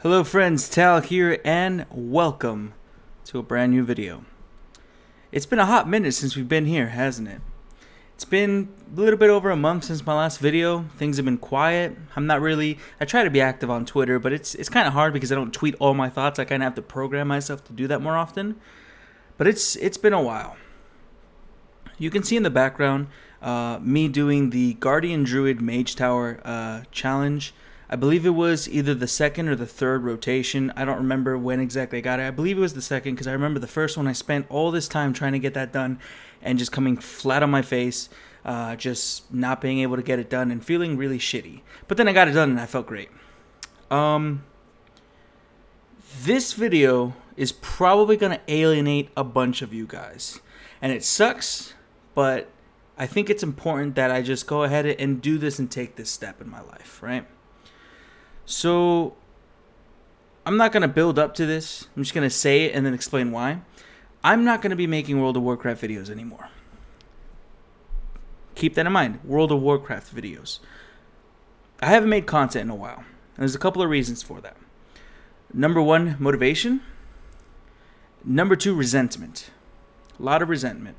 Hello friends, Tal here and welcome to a brand new video. It's been a hot minute since we've been here, hasn't it? It's been a little bit over a month since my last video. Things have been quiet. I try to be active on Twitter, but it's kind of hard because I don't tweet all my thoughts. I kind of have to program myself to do that more often. But it's been a while. You can see in the background me doing the Guardian Druid Mage Tower challenge. I believe it was either the second or the third rotation. I don't remember when exactly I got it. I believe it was the second because I remember the first one I spent all this time trying to get that done and just coming flat on my face, just not being able to get it done and feeling really shitty. But then I got it done and I felt great. This video is probably going to alienate a bunch of you guys. And it sucks, but I think it's important that I just go ahead and do this and take this step in my life, right? So, I'm not going to build up to this. I'm just going to say it and then explain why. I'm not going to be making World of Warcraft videos anymore. Keep that in mind. World of Warcraft videos. I haven't made content in a while. And there's a couple of reasons for that. Number one, motivation. Number two, resentment. A lot of resentment.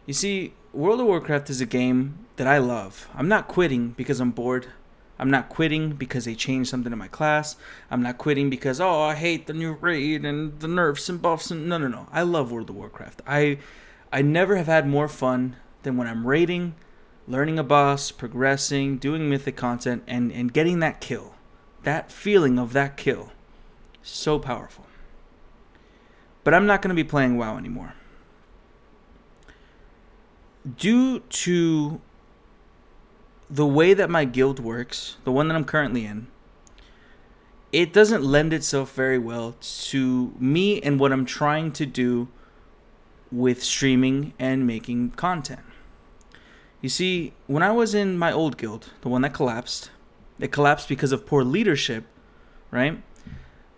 You see, World of Warcraft is a game that I love. I'm not quitting because I'm bored. I'm not quitting because they changed something in my class. I'm not quitting because, oh, I hate the new raid and the nerfs and buffs. And no. I love World of Warcraft. I never have had more fun than when I'm raiding, learning a boss, progressing, doing mythic content, and getting that kill. That feeling of that kill. So powerful. But I'm not going to be playing WoW anymore. Due to the way that my guild works, the one that I'm currently in, it doesn't lend itself very well to me and what I'm trying to do with streaming and making content. You see, when I was in my old guild, the one that collapsed, it collapsed because of poor leadership, right?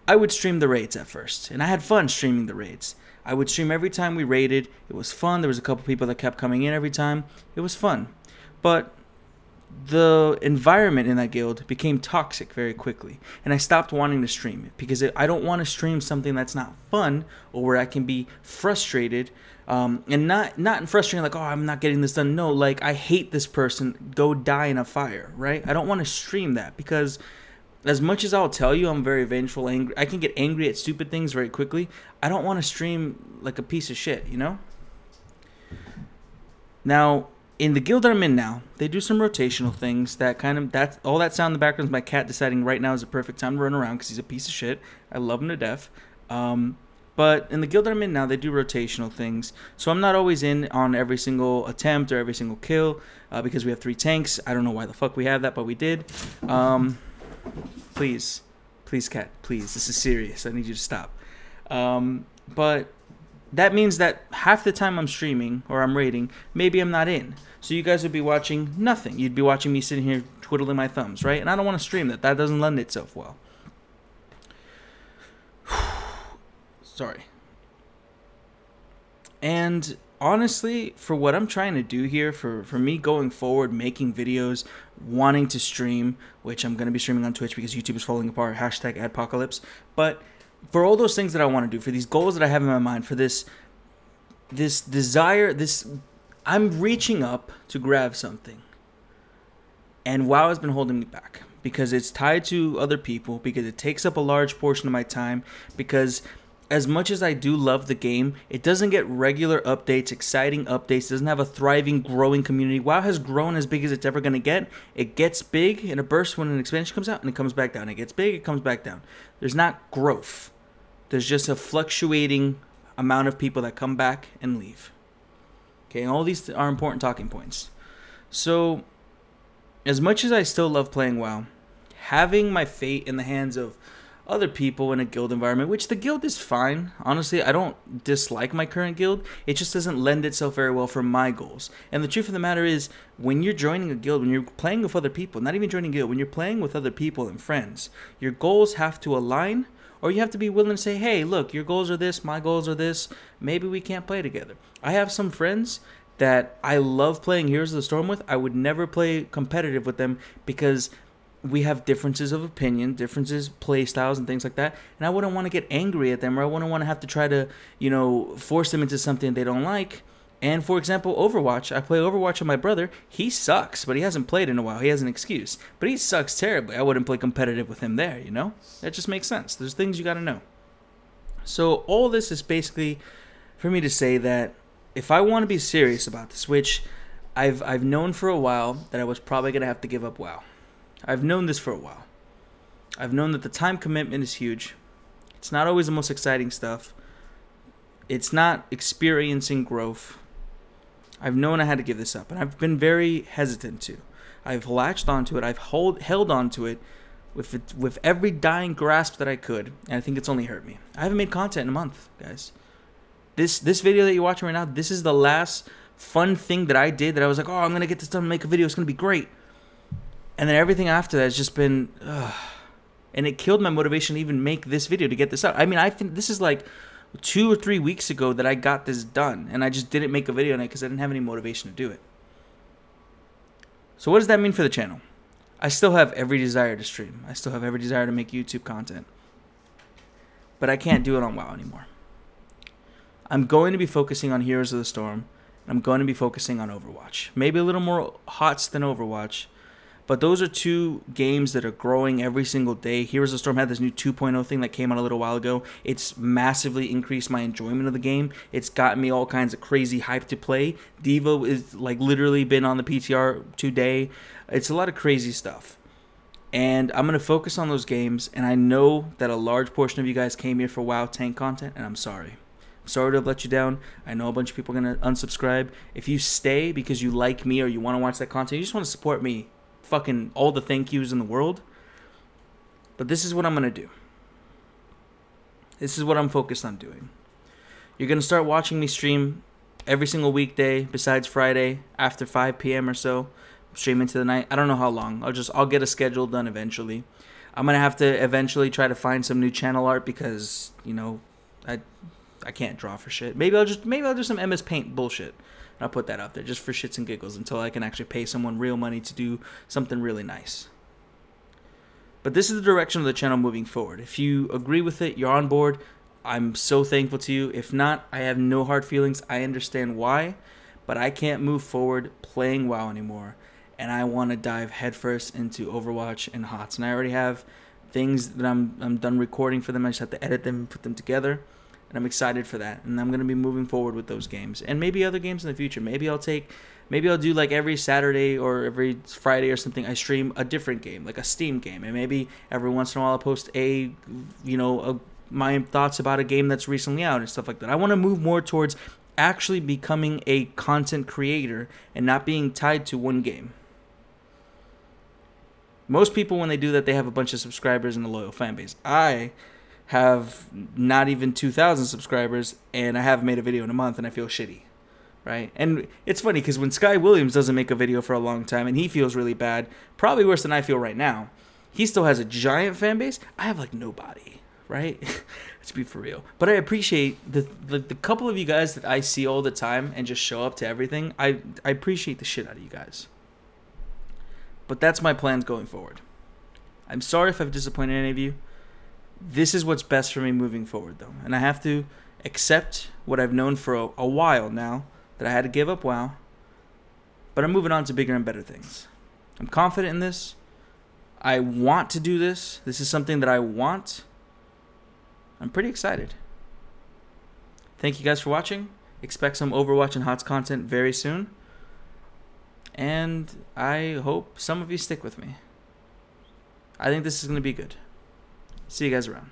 I would stream the raids at first, and I had fun streaming the raids. I would stream every time we raided. It was fun. There was a couple people that kept coming in every time. It was fun. But the environment in that guild became toxic very quickly, and I stopped wanting to stream it because I don't want to stream something that's not fun or where I can be frustrated, and not frustrating like, oh, I'm not getting this done. No, like, I hate this person, go die in a fire, right? I don't want to stream that because as much as I'll tell you I'm very vengeful, angry, I can get angry at stupid things very quickly. I don't want to stream like a piece of shit, you know? Now, in the guild that I'm in now, they do some rotational things that all that sound in the background is my cat deciding right now is the perfect time to run around because he's a piece of shit. I love him to death. But in the guild that I'm in now, they do rotational things. So I'm not always in on every single attempt or every single kill because we have 3 tanks. I don't know why the fuck we have that, but we did. Please, cat, please. This is serious. I need you to stop. But that means that half the time I'm streaming or I'm raiding, maybe I'm not in. So you guys would be watching nothing. You'd be watching me sitting here twiddling my thumbs, right? And I don't want to stream that. That doesn't lend itself well. Sorry. And honestly, for what I'm trying to do here, for me going forward, making videos, wanting to stream, which I'm going to be streaming on Twitch because YouTube is falling apart, hashtag adpocalypse. But for all those things that I want to do, for these goals that I have in my mind, for this desire, I'm reaching up to grab something. And WoW has been holding me back because it's tied to other people, because it takes up a large portion of my time, because as much as I do love the game, it doesn't get regular updates, exciting updates. It doesn't have a thriving, growing community. WoW has grown as big as it's ever going to get. It gets big in a burst when an expansion comes out, and it comes back down. It gets big, it comes back down. There's not growth. There's just a fluctuating amount of people that come back and leave. Okay, and all these are important talking points. So, as much as I still love playing WoW, having my fate in the hands of other people in a guild environment, which the guild is fine. Honestly, I don't dislike my current guild. It just doesn't lend itself very well for my goals. And the truth of the matter is, when you're joining a guild, when you're playing with other people, not even joining a guild, when you're playing with other people and friends, your goals have to align, or you have to be willing to say, hey, look, your goals are this, my goals are this, maybe we can't play together. I have some friends that I love playing Heroes of the Storm with. I would never play competitive with them because we have differences of opinion, differences, play styles, and things like that. And I wouldn't want to get angry at them, or I wouldn't want to have to try to, force them into something they don't like. And for example, Overwatch. I play Overwatch with my brother. He sucks, but he hasn't played in a while. He has an excuse. But he sucks terribly. I wouldn't play competitive with him there, That just makes sense. There's things you got to know. So all this is basically for me to say that if I want to be serious about this, which I've known for a while that I was probably going to have to give up WoW. I've known this for a while. I've known that the time commitment is huge. It's not always the most exciting stuff. It's not experiencing growth. I've known I had to give this up, and I've been very hesitant to. I've latched onto it. I've held onto it with every dying grasp that I could, and I think it's only hurt me. I haven't made content in a month, guys. This video that you're watching right now, this is the last fun thing that I did that I was like, oh, I'm going to get this done and make a video. It's going to be great. And then everything after that has just been, and it killed my motivation to even make this video, to get this out. I mean, I think this is like 2 or 3 weeks ago that I got this done, and I just didn't make a video on it because I didn't have any motivation to do it. So what does that mean for the channel? I still have every desire to stream. I still have every desire to make YouTube content. But I can't do it on WoW anymore. I'm going to be focusing on Heroes of the Storm, and I'm going to be focusing on Overwatch. Maybe a little more HOTS than Overwatch, but those are two games that are growing every single day. Heroes of the Storm had this new 2.0 thing that came out a little while ago. It's massively increased my enjoyment of the game. It's gotten me all kinds of crazy hype to play. Diva is like literally been on the PTR today. It's a lot of crazy stuff. And I'm going to focus on those games, and I know that a large portion of you guys came here for WoW tank content, and I'm sorry. I'm sorry to have let you down. I know a bunch of people are going to unsubscribe. If you stay because you like me or you want to watch that content, you just want to support me, fucking all the thank yous in the world. But this is what I'm going to do. This is what I'm focused on doing. You're going to start watching me stream every single weekday besides Friday after 5 p.m. or so. Stream into the night. I don't know how long. I'll get a schedule done eventually. I'm going to have to eventually try to find some new channel art because, I can't draw for shit. Maybe I'll do some MS Paint bullshit. I'll put that out there just for shits and giggles until I can actually pay someone real money to do something really nice. But this is the direction of the channel moving forward. If you agree with it, you're on board, I'm so thankful to you. If not, I have no hard feelings. I understand why, but I can't move forward playing WoW anymore. And I want to dive headfirst into Overwatch and HOTS. And I already have things that I'm done recording for them. I just have to edit them and put them together. And I'm excited for that. And I'm going to be moving forward with those games. And maybe other games in the future. Maybe I'll do like every Saturday or every Friday or something, I stream a different game, like a Steam game. And maybe every once in a while I'll post my thoughts about a game that's recently out and stuff like that. I want to move more towards actually becoming a content creator and not being tied to one game. Most people, when they do that, they have a bunch of subscribers and a loyal fan base. I have not even 2,000 subscribers, and I haven't made a video in a month, and I feel shitty, right? And it's funny, because when Sky Williams doesn't make a video for a long time, and he feels really bad, probably worse than I feel right now, he still has a giant fan base. I have, like, nobody, right? Let's be for real. But I appreciate the couple of you guys that I see all the time and just show up to everything. I appreciate the shit out of you guys. But that's my plans going forward. I'm sorry if I've disappointed any of you. This is what's best for me moving forward, though. And I have to accept what I've known for a while now, that I had to give up WoW. But I'm moving on to bigger and better things. I'm confident in this. I want to do this. This is something that I want. I'm pretty excited. Thank you guys for watching. Expect some Overwatch and HOTS content very soon. And I hope some of you stick with me. I think this is going to be good. See you guys around.